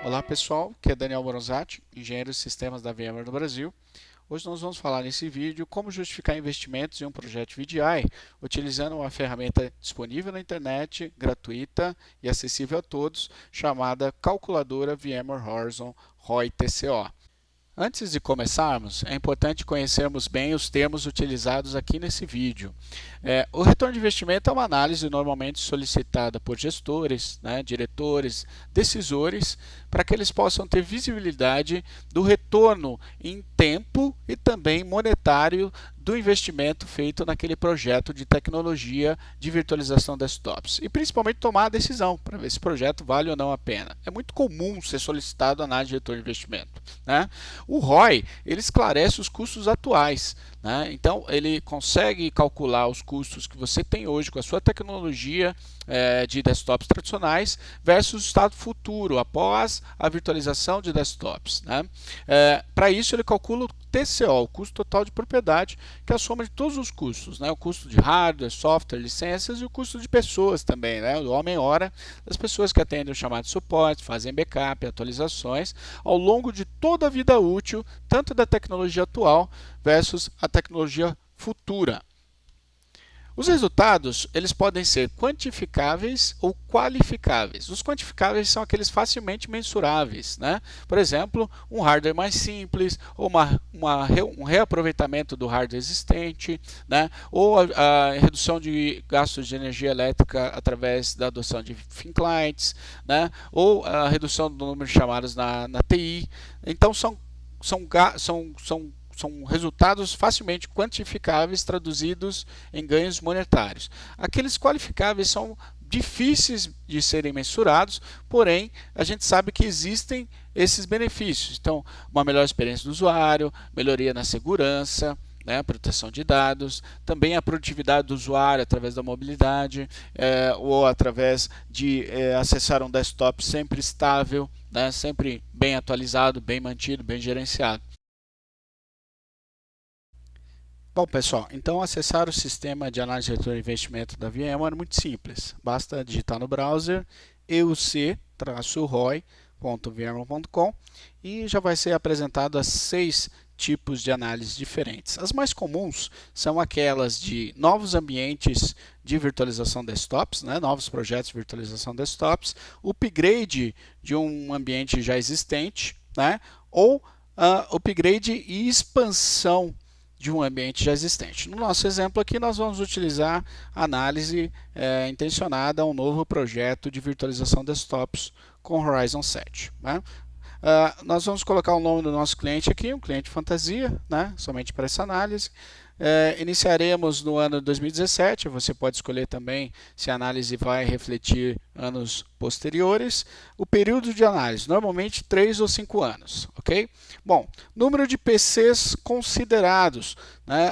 Olá pessoal, aqui é Daniel Moronzati, engenheiro de sistemas da VMware no Brasil. Hoje nós vamos falar nesse vídeo como justificar investimentos em um projeto VDI utilizando uma ferramenta disponível na internet, gratuita e acessível a todos, chamada Calculadora VMware Horizon ROI TCO. Antes de começarmos, é importante conhecermos bem os termos utilizados aqui nesse vídeo. O retorno de investimento é uma análise normalmente solicitada por gestores, diretores, decisores, para que eles possam ter visibilidade do retorno em tempo e também monetário do investimento feito naquele projeto de tecnologia de virtualização desktops e principalmente tomar a decisão para ver se o projeto vale ou não a pena. É muito comum ser solicitado a análise de retorno de investimento, O ROI, ele esclarece os custos atuais, então ele consegue calcular os custos que você tem hoje com a sua tecnologia de desktops tradicionais versus o estado futuro após a virtualização de desktops. Para isso ele calcula o TCO, o custo total de propriedade, que é a soma de todos os custos, o custo de hardware, software, licenças e o custo de pessoas também, o homem-hora das pessoas que atendem o chamado suporte, fazem backup, atualizações ao longo de toda a vida útil, tanto da tecnologia atual versus a tecnologia futura. Os resultados, eles podem ser quantificáveis ou qualificáveis. Os quantificáveis são aqueles facilmente mensuráveis, Por exemplo, um hardware mais simples, ou um reaproveitamento do hardware existente, Ou a redução de gastos de energia elétrica através da adoção de thin clients, Ou a redução do número de chamadas na TI. Então, são resultados facilmente quantificáveis traduzidos em ganhos monetários. Aqueles qualificáveis são difíceis de serem mensurados, porém a gente sabe que existem esses benefícios. Então, uma melhor experiência do usuário, melhoria na segurança, proteção de dados, também a produtividade do usuário através da mobilidade, ou através de acessar um desktop sempre estável, sempre bem atualizado, bem mantido, bem gerenciado. Bom, pessoal, então acessar o sistema de análise de retorno de investimento da VMware é muito simples. Basta digitar no browser euc-roi.vmware.com e já vai ser apresentado as 6 tipos de análises diferentes. As mais comuns são aquelas de novos ambientes de virtualização desktops, novos projetos de virtualização desktops, upgrade de um ambiente já existente, ou upgrade e expansão de um ambiente já existente. No nosso exemplo aqui, nós vamos utilizar análise intencionada a um novo projeto de virtualização desktops com Horizon 7. Nós vamos colocar o nome do nosso cliente aqui, um cliente fantasia, somente para essa análise. Iniciaremos no ano de 2017, você pode escolher também se a análise vai refletir anos posteriores. O período de análise, normalmente 3 ou 5 anos, ok? Bom, número de PCs considerados,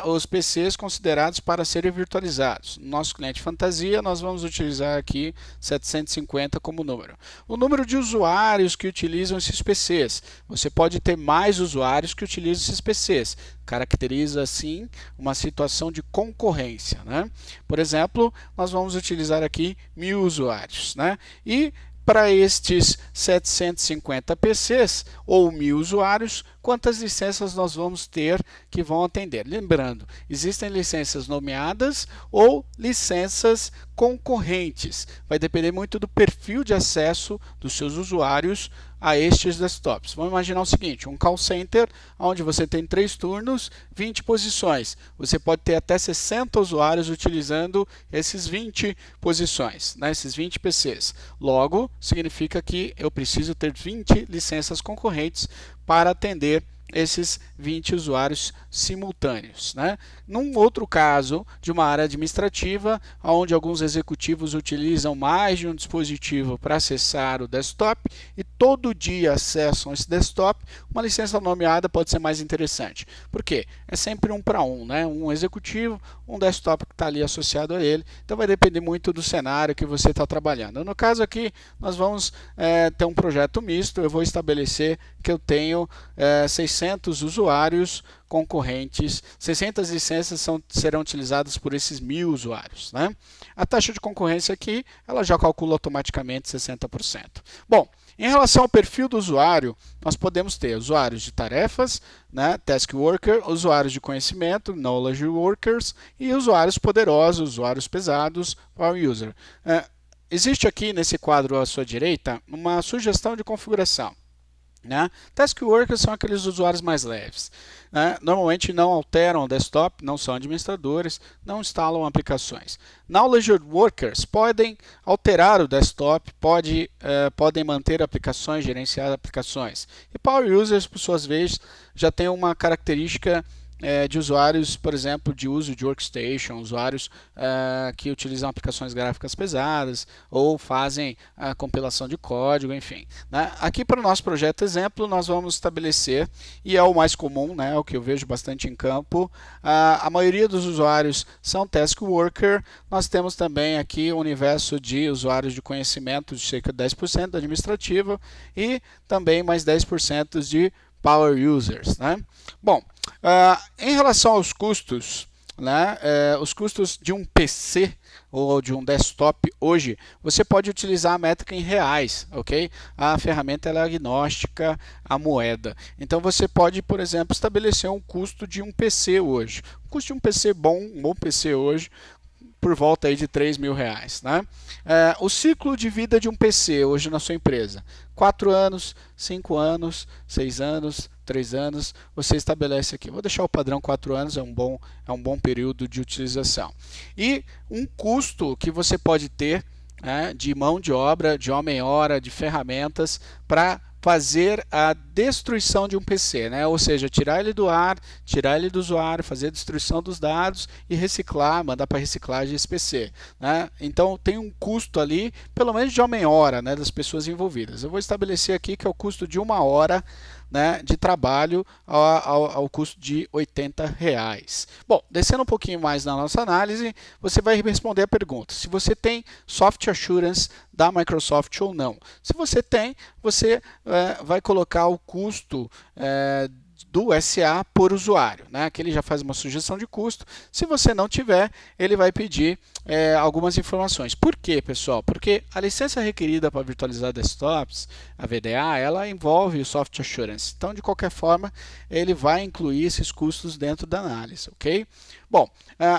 os PCs considerados para serem virtualizados. No nosso cliente fantasia, nós vamos utilizar aqui 750 como número. O número de usuários que utilizam esses PCs. Você pode ter mais usuários que utilizam esses PCs. Caracteriza, assim, uma situação de concorrência. Por exemplo, nós vamos utilizar aqui 1000 usuários. E para estes 750 PCs ou 1000 usuários, quantas licenças nós vamos ter que vão atender? Lembrando, existem licenças nomeadas ou licenças concorrentes. Vai depender muito do perfil de acesso dos seus usuários a estes desktops. Vamos imaginar o seguinte, um call center onde você tem 3 turnos, 20 posições. Você pode ter até 60 usuários utilizando esses 20 posições, esses 20 PCs. Logo, significa que eu preciso ter 20 licenças concorrentes para atender esses 20 usuários simultâneos. Num outro caso de uma área administrativa, onde alguns executivos utilizam mais de um dispositivo para acessar o desktop e todo dia acessam esse desktop, uma licença nomeada pode ser mais interessante. Por quê? É sempre um para um, um executivo, um desktop que está ali associado a ele, então vai depender muito do cenário que você está trabalhando. No caso aqui, nós vamos ter um projeto misto, eu vou estabelecer que eu tenho 600 usuários concorrentes, 600 licenças serão utilizadas por esses 1000 usuários. A taxa de concorrência aqui, ela já calcula automaticamente 60%. Bom, Em relação ao perfil do usuário, nós podemos ter usuários de tarefas, né, task worker, usuários de conhecimento, knowledge workers, e usuários poderosos, usuários pesados, power user. Existe aqui nesse quadro à sua direita uma sugestão de configuração. Né? Task workers são aqueles usuários mais leves. Né? Normalmente não alteram o desktop, não são administradores, não instalam aplicações. Knowledge workers podem alterar o desktop, podem manter aplicações, gerenciar aplicações. E power users, por suas vezes, já tem uma característica de usuários, por exemplo, de uso de workstation, usuários que utilizam aplicações gráficas pesadas ou fazem a compilação de código, enfim. Né? Aqui para o nosso projeto exemplo, nós vamos estabelecer, e é o mais comum, né, o que eu vejo bastante em campo, a maioria dos usuários são task worker. Nós temos também aqui o universo de usuários de conhecimento de cerca de 10% administrativo e também mais 10% de power users. Né? Bom, em relação aos custos, né, os custos de um PC ou de um desktop hoje, você pode utilizar a métrica em reais, ok? A ferramenta ela é agnóstica à moeda. Então você pode, por exemplo, estabelecer um custo de um PC hoje. O custo de um PC bom, um bom PC hoje, por volta aí de R$3.000. Né? O ciclo de vida de um PC hoje na sua empresa, 4 anos, 5 anos, 6 anos, 3 anos, você estabelece aqui. Vou deixar o padrão 4 anos, é um bom período de utilização. E um custo que você pode ter de mão de obra, de homem-hora, de ferramentas para fazer a destruição de um PC, né? Ou seja, tirar ele do ar, tirar ele do usuário, fazer a destruição dos dados e reciclar, mandar para reciclagem esse PC. Né? Então tem um custo ali, pelo menos de homem-hora, né, das pessoas envolvidas. Eu vou estabelecer aqui que é o custo de 1 hora, né, de trabalho ao custo de R$80. Bom, descendo um pouquinho mais na nossa análise, você vai responder a pergunta se você tem Software Assurance da Microsoft ou não. Se você tem, você vai colocar o custo do SA por usuário, né? Aqui ele já faz uma sugestão de custo. Se você não tiver, ele vai pedir algumas informações. Por quê, pessoal? Porque a licença requerida para virtualizar desktops, a VDA, ela envolve o Software Assurance. Então, de qualquer forma, ele vai incluir esses custos dentro da análise, ok? Bom,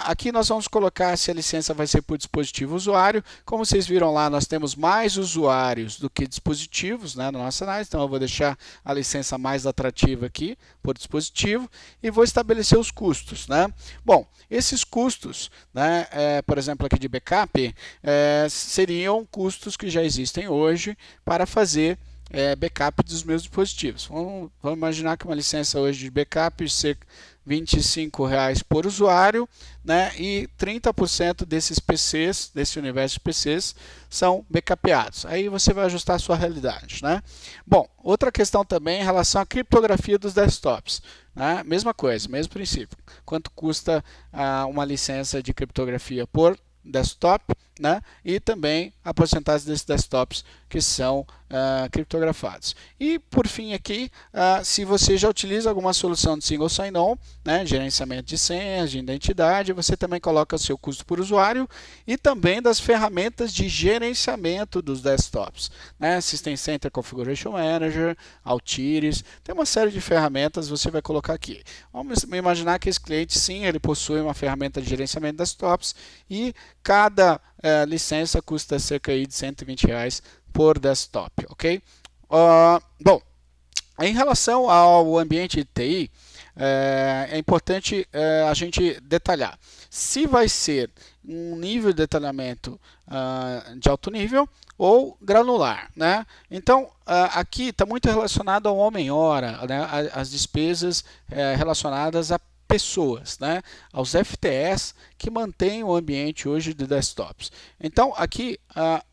aqui nós vamos colocar se a licença vai ser por dispositivo usuário. Como vocês viram lá, nós temos mais usuários do que dispositivos, né, na nossa análise. Então, eu vou deixar a licença mais atrativa aqui, por dispositivo, e vou estabelecer os custos. Né? Bom, esses custos, né, por exemplo, aqui de backup, seriam custos que já existem hoje para fazer backup dos meus dispositivos. Vamos imaginar que uma licença hoje de backup ser R$25 por usuário, né, e 30% desses PCs, desse universo de PCs, são backupeados. Aí você vai ajustar a sua realidade. Né? Bom, outra questão também em relação à criptografia dos desktops. Né? Mesma coisa, mesmo princípio. Quanto custa uma licença de criptografia por desktop, né? E também a porcentagem desses desktops que são criptografados. E por fim aqui, se você já utiliza alguma solução de single sign-on, né, gerenciamento de senhas, de identidade, você também coloca o seu custo por usuário e também das ferramentas de gerenciamento dos desktops, né, System Center Configuration Manager, Altiris, tem uma série de ferramentas você vai colocar aqui. Vamos imaginar que esse cliente sim, ele possui uma ferramenta de gerenciamento de desktops e cada licença custa cerca aí de R$120 por desktop, ok? Bom, em relação ao ambiente de TI, é importante a gente detalhar. Se vai ser um nível de detalhamento de alto nível ou granular, né? Então, aqui está muito relacionado ao homem-hora, né? As despesas relacionadas a pessoas, né? Aos FTEs que mantêm o ambiente hoje de desktops. Então, aqui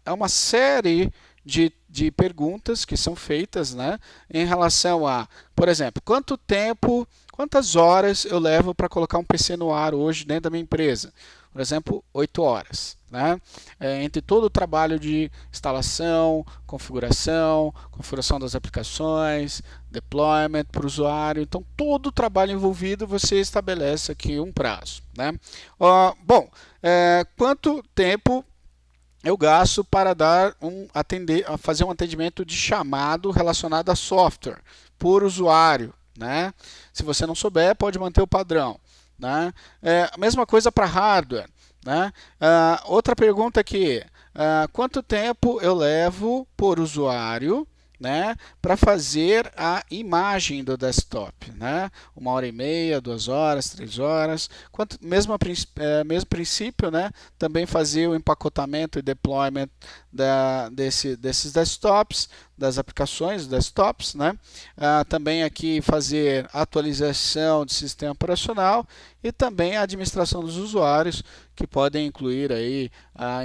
é uma série de perguntas que são feitas, né, em relação a, por exemplo, quanto tempo, quantas horas eu levo para colocar um PC no ar hoje dentro da minha empresa? Por exemplo, 8 horas. Né? Entre todo o trabalho de instalação, configuração das aplicações, deployment para o usuário. Então, todo o trabalho envolvido, você estabelece aqui um prazo. Né? Bom, quanto tempo eu gasto para fazer um atendimento de chamado relacionado a software por usuário, né? Se você não souber, pode manter o padrão, né? A mesma coisa para hardware, né? Outra pergunta aqui, quanto tempo eu levo por usuário, né, para fazer a imagem do desktop, né? 1h30, 2 horas, 3 horas. Mesmo princípio, né? Também fazer o empacotamento e deployment desses desktops, das aplicações desktops, né? Também aqui fazer atualização de sistema operacional e também a administração dos usuários, que podem incluir aí,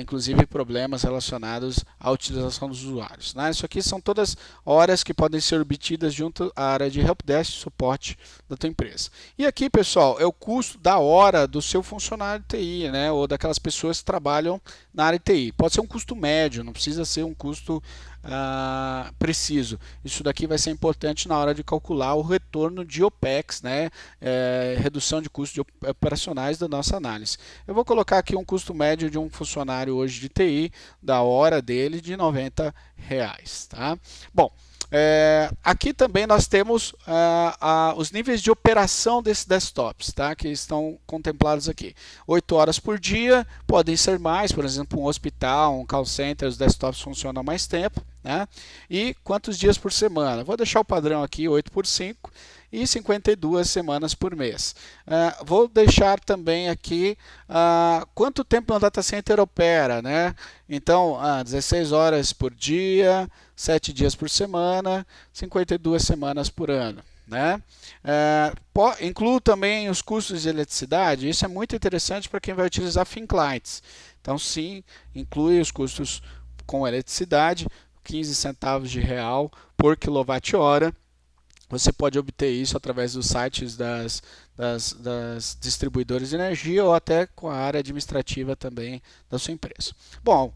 inclusive problemas relacionados à utilização dos usuários, né? Isso aqui são todas horas que podem ser obtidas junto à área de helpdesk, suporte da tua empresa. E aqui, pessoal, é o custo da hora do seu funcionário de TI, né? Ou daquelas pessoas que trabalham na área de TI. Pode ser um custo médio, não precisa ser um custo preciso. Isso daqui vai ser importante na hora de calcular o retorno de OPEX, né? Redução de custos operacionais da nossa análise. Eu vou colocar aqui um custo médio de um funcionário hoje de TI, da hora dele, de R$90. Tá? Bom, aqui também nós temos os níveis de operação desses desktops, tá? Que estão contemplados aqui. 8 horas por dia, podem ser mais, por exemplo, um hospital, um call center, os desktops funcionam mais tempo, né? E quantos dias por semana? Vou deixar o padrão aqui, 8 por 5, e 52 semanas por mês. Vou deixar também aqui quanto tempo o data center opera, né? Então, 16 horas por dia, 7 dias por semana, 52 semanas por ano, né? Incluo também os custos de eletricidade. Isso é muito interessante para quem vai utilizar thin clients. Então, sim, inclui os custos com eletricidade, 15 centavos de real por quilowatt-hora. Você pode obter isso através dos sites das distribuidoras de energia ou até com a área administrativa também da sua empresa. Bom,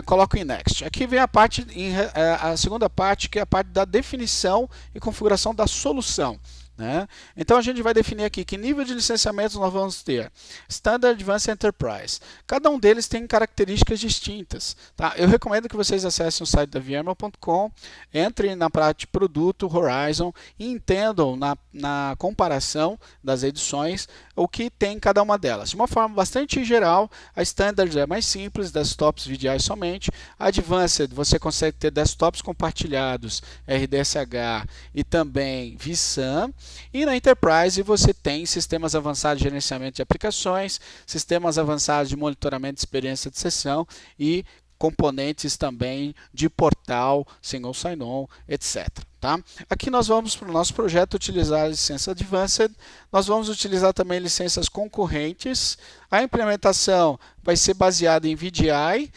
coloco em Next. Aqui vem a segunda parte, que é a parte da definição e configuração da solução, né? Então a gente vai definir aqui que nível de licenciamento nós vamos ter. Standard, Advanced, Enterprise. Cada um deles tem características distintas, tá? Eu recomendo que vocês acessem o site da VMware.com, entrem na parte de produto Horizon e entendam na comparação das edições o que tem em cada uma delas. De uma forma bastante geral, a Standard é mais simples, desktops VDI somente. A Advanced, você consegue ter desktops compartilhados, RDSH e também vSAN. E na Enterprise você tem sistemas avançados de gerenciamento de aplicações, sistemas avançados de monitoramento de experiência de sessão e componentes também de portal, single sign-on, etc. Tá? Aqui nós vamos para o nosso projeto utilizar a licença Advanced, nós vamos utilizar também licenças concorrentes. A implementação vai ser baseada em VDI.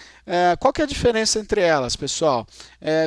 Qual que é a diferença entre elas, pessoal?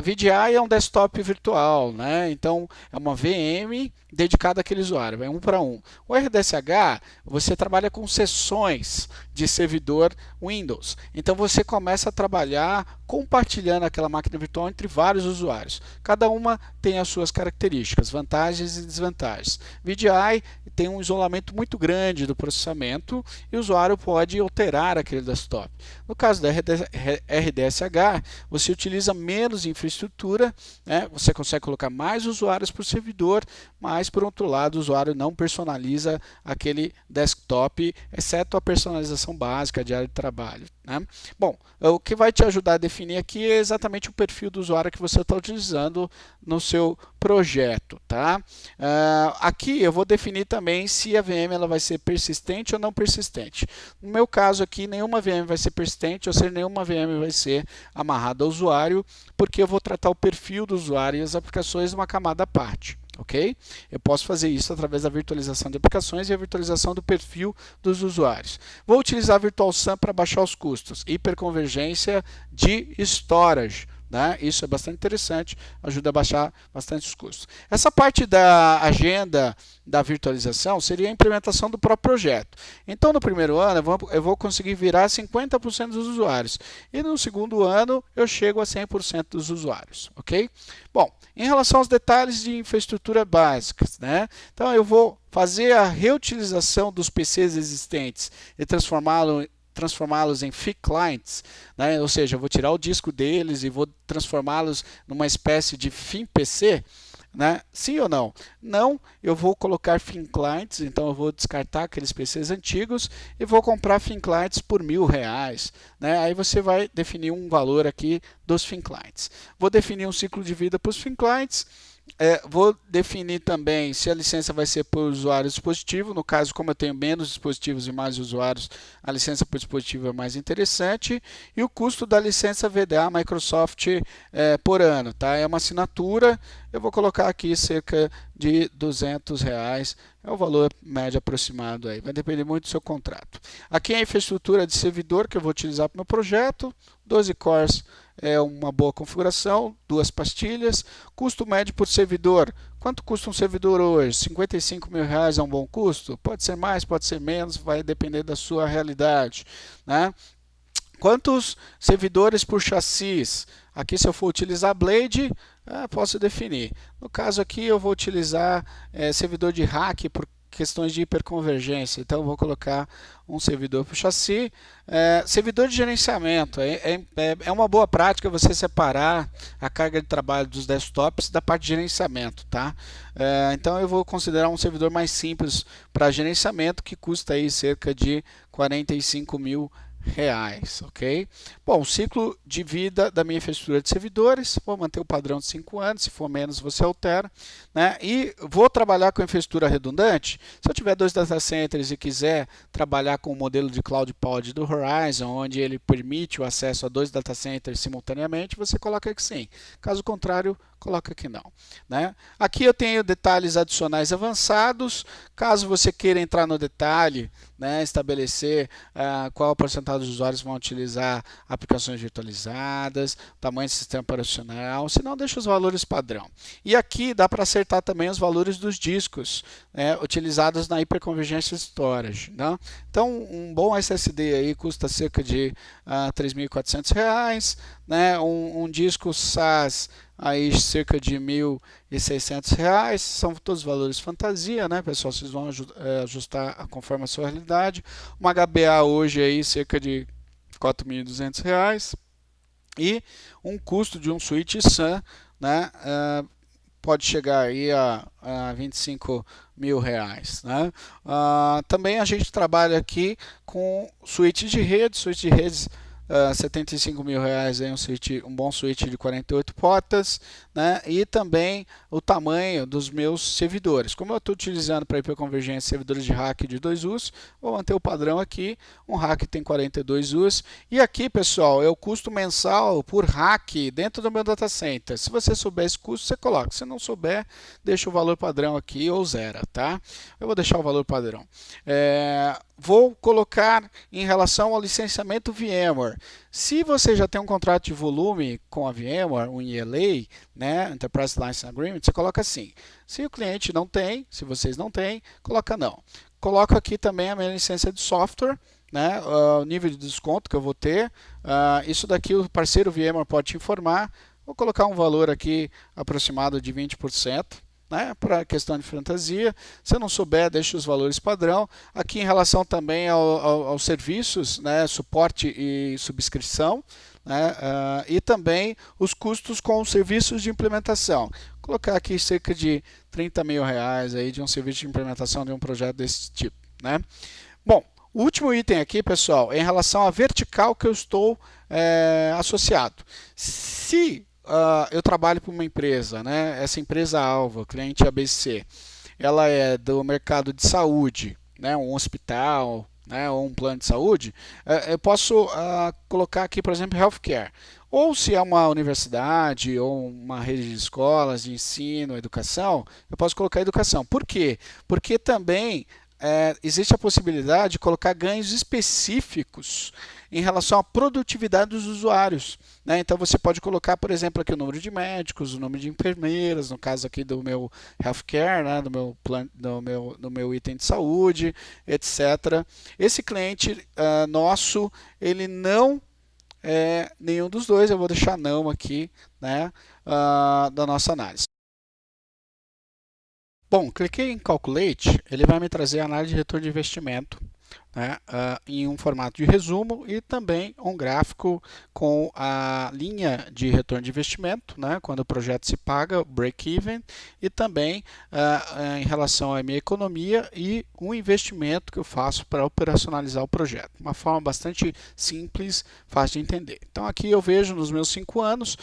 VDI é um desktop virtual, né? Então é uma VM dedicada àquele usuário, vai 1 para 1. O RDSH, você trabalha com sessões de servidor Windows. Então você começa a trabalhar compartilhando aquela máquina virtual entre vários usuários. Cada uma tem as suas características, vantagens e desvantagens. VDI tem um isolamento muito grande do processamento e o usuário pode alterar aquele desktop. No caso da RDSH, você utiliza menos infraestrutura, né? Você consegue colocar mais usuários por servidor, mas por outro lado o usuário não personaliza aquele desktop, exceto a personalização básica de área de trabalho, né? Bom, o que vai te ajudar a definir aqui é exatamente o perfil do usuário que você está utilizando no seu projeto, tá? Aqui eu vou definir também se a VM ela vai ser persistente ou não persistente. No meu caso aqui, nenhuma VM vai ser persistente, ou seja, nenhuma VM vai ser amarrada ao usuário, porque eu vou tratar o perfil do usuário e as aplicações numa camada à parte. Ok? Eu posso fazer isso através da virtualização de aplicações e a virtualização do perfil dos usuários. Vou utilizar a Virtual SAN para baixar os custos. Hiperconvergência de storage. Né? Isso é bastante interessante, ajuda a baixar bastante os custos. Essa parte da agenda da virtualização seria a implementação do próprio projeto. Então, no primeiro ano, eu vou conseguir virar 50% dos usuários. E no segundo ano, eu chego a 100% dos usuários. Ok? Bom, em relação aos detalhes de infraestrutura básicas, né? Então, eu vou fazer a reutilização dos PCs existentes e transformá-los transformá-los em FII clients, né? Ou seja, eu vou tirar o disco deles e vou transformá-los numa espécie de FII PC, né? Sim ou não? Não, eu vou colocar FII clients, então eu vou descartar aqueles PCs antigos e vou comprar FII clients por R$ 1.000, né? Aí você vai definir um valor aqui dos FII clients. Vou definir um ciclo de vida para os FII clients. Vou definir também se a licença vai ser por usuário dispositivo. No caso, como eu tenho menos dispositivos e mais usuários, a licença por dispositivo é mais interessante. E o custo da licença VDA Microsoft por ano, tá? É uma assinatura. Eu vou colocar aqui cerca de R$ 200. É o valor médio aproximado aí. Vai depender muito do seu contrato. Aqui é a infraestrutura de servidor que eu vou utilizar para o meu projeto. 12 cores é uma boa configuração, 2 pastilhas. Custo médio por servidor. Quanto custa um servidor hoje? R$ 55.000 é um bom custo? Pode ser mais, pode ser menos, vai depender da sua realidade, né? Quantos servidores por chassis? Aqui, se eu for utilizar Blade, posso definir. No caso aqui, eu vou utilizar servidor de rack por questões de hiperconvergência. Então, eu vou colocar um servidor para o chassi. Servidor de gerenciamento. É uma boa prática você separar a carga de trabalho dos desktops da parte de gerenciamento, tá? Então, eu vou considerar um servidor mais simples para gerenciamento, que custa aí cerca de R$ 45.000. Ok? Bom, ciclo de vida da minha infraestrutura de servidores, vou manter o padrão de 5 anos, se for menos você altera, né? E vou trabalhar com infraestrutura redundante. Se eu tiver 2 data centers e quiser trabalhar com o modelo de Cloud Pod do Horizon, onde ele permite o acesso a 2 data centers simultaneamente, você coloca que sim. Caso contrário, coloca que não, né? Aqui eu tenho detalhes adicionais avançados. Caso você queira entrar no detalhe, né, estabelecer qual a porcentagem dos usuários vão utilizar aplicações virtualizadas, tamanho do sistema operacional, se não, deixa os valores padrão. E aqui dá para acertar também os valores dos discos utilizados na hiperconvergência storage, né? Então, um bom SSD aí custa cerca de R$ 3.400, né? Um disco SAS aí cerca de R$ 1.600, são todos valores fantasia, né, pessoal? Vocês vão ajustar conforme a sua realidade. Uma HBA hoje aí cerca de R$ 4.200 e um custo de um switch SAN, né, pode chegar aí a R$ 25.000, né? Também a gente trabalha aqui com switches de redes, R$ 75.000 é um bom switch de 48 portas, né? E também o tamanho dos meus servidores. Como eu estou utilizando para hiperconvergência servidores de rack de 2 US, vou manter o padrão aqui. Um rack tem 42 US. E aqui, pessoal, é o custo mensal por rack dentro do meu data center. Se você souber esse custo, você coloca. Se não souber, deixa o valor padrão aqui ou zero, tá? Eu vou deixar o valor padrão. Vou colocar em relação ao licenciamento VMware. Se você já tem um contrato de volume com a VMware, um ELA, né, Enterprise License Agreement, você coloca assim. Se o cliente não tem, se vocês não têm, coloca não. Coloco aqui também a minha licença de software, né, o nível de desconto que eu vou ter. Isso daqui o parceiro VMware pode te informar. Vou colocar um valor aqui aproximado de 20%. Né, para questão de fantasia. Se eu não souber, deixa os valores padrão. Aqui em relação também aos serviços, né, suporte e subscrição, né, e também os custos com os serviços de implementação. Vou colocar aqui cerca de R$ 30.000 aí de um serviço de implementação de um projeto desse tipo, né? Bom, o último item aqui, pessoal, é em relação à vertical que eu estou associado. Se eu trabalho para uma empresa, né? Essa empresa alvo, cliente ABC, ela é do mercado de saúde, né? Um hospital, né? Ou um plano de saúde, eu posso colocar aqui, por exemplo, healthcare. Ou se é uma universidade ou uma rede de escolas de ensino, educação, eu posso colocar educação. Por quê? Porque também existe a possibilidade de colocar ganhos específicos em relação à produtividade dos usuários, né? Então você pode colocar, por exemplo, aqui o número de médicos, o número de enfermeiras, no caso aqui do meu healthcare, né? do meu item de saúde, etc. Esse cliente nosso, ele não é nenhum dos dois, eu vou deixar não aqui, né? Da nossa análise. Bom, cliquei em Calculate, ele vai me trazer a análise de retorno de investimento né, em um formato de resumo e também um gráfico com a linha de retorno de investimento, né, quando o projeto se paga, break-even, e também em relação à minha economia e um investimento que eu faço para operacionalizar o projeto. Uma forma bastante simples, fácil de entender. Então aqui eu vejo nos meus 5 anos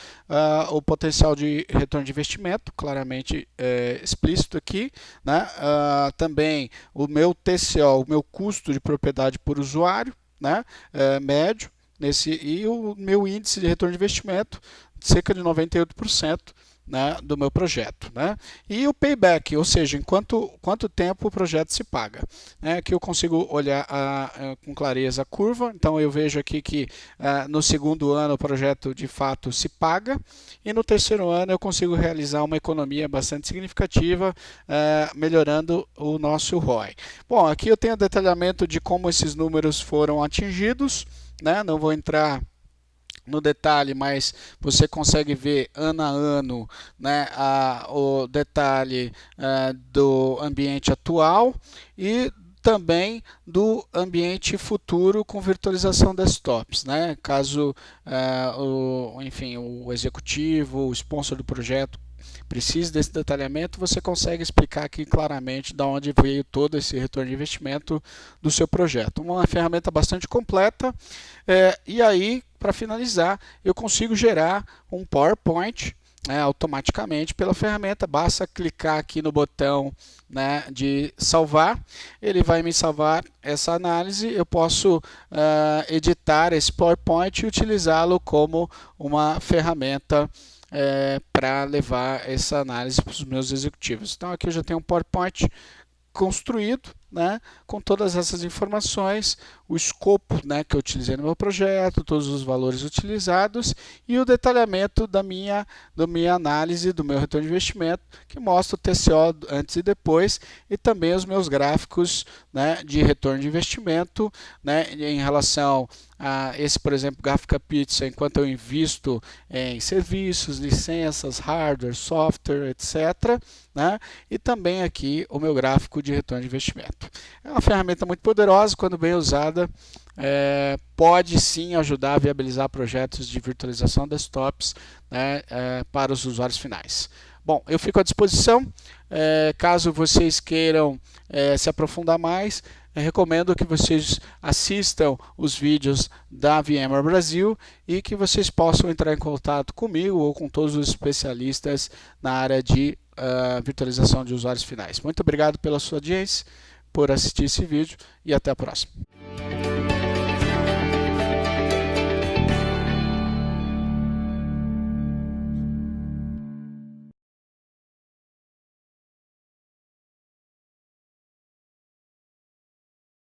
o potencial de retorno de investimento, claramente explícito aqui, né, também o meu TCO, o meu custo de propriedade por usuário, né, médio, e o meu índice de retorno de investimento, cerca de 98%, né, do meu projeto, né? E o payback, ou seja, em quanto tempo o projeto se paga, né? Aqui eu consigo olhar com clareza a curva, então eu vejo aqui que no segundo ano o projeto de fato se paga e no terceiro ano eu consigo realizar uma economia bastante significativa, melhorando o nosso ROI. Bom, aqui eu tenho detalhamento de como esses números foram atingidos, né? Não vou entrar no detalhe, mas você consegue ver ano a ano, né, o detalhe do ambiente atual e também do ambiente futuro com virtualização desktops, né? Caso enfim, o executivo, o sponsor do projeto precise desse detalhamento, você consegue explicar aqui claramente de onde veio todo esse retorno de investimento do seu projeto. Uma ferramenta bastante completa, e aí, para finalizar, eu consigo gerar um PowerPoint automaticamente pela ferramenta. Basta clicar aqui no botão, né, de salvar, ele vai me salvar essa análise. Eu posso editar esse PowerPoint e utilizá-lo como uma ferramenta para levar essa análise para os meus executivos. Então aqui eu já tenho um PowerPoint construído, né, com todas essas informações, o escopo, né, que eu utilizei no meu projeto, todos os valores utilizados e o detalhamento da minha análise do meu retorno de investimento, que mostra o TCO antes e depois, e também os meus gráficos, né, de retorno de investimento, né, em relação a esse, por exemplo, Gráfica Pizza, enquanto eu invisto em serviços, licenças, hardware, software, etc., né, e também aqui o meu gráfico de retorno de investimento. É uma ferramenta muito poderosa, quando bem usada, pode sim ajudar a viabilizar projetos de virtualização desktops, né, para os usuários finais. Bom, eu fico à disposição, caso vocês queiram se aprofundar mais, recomendo que vocês assistam os vídeos da VMware Brasil e que vocês possam entrar em contato comigo ou com todos os especialistas na área de virtualização de usuários finais. Muito obrigado pela sua audiência, por assistir esse vídeo e até a próxima.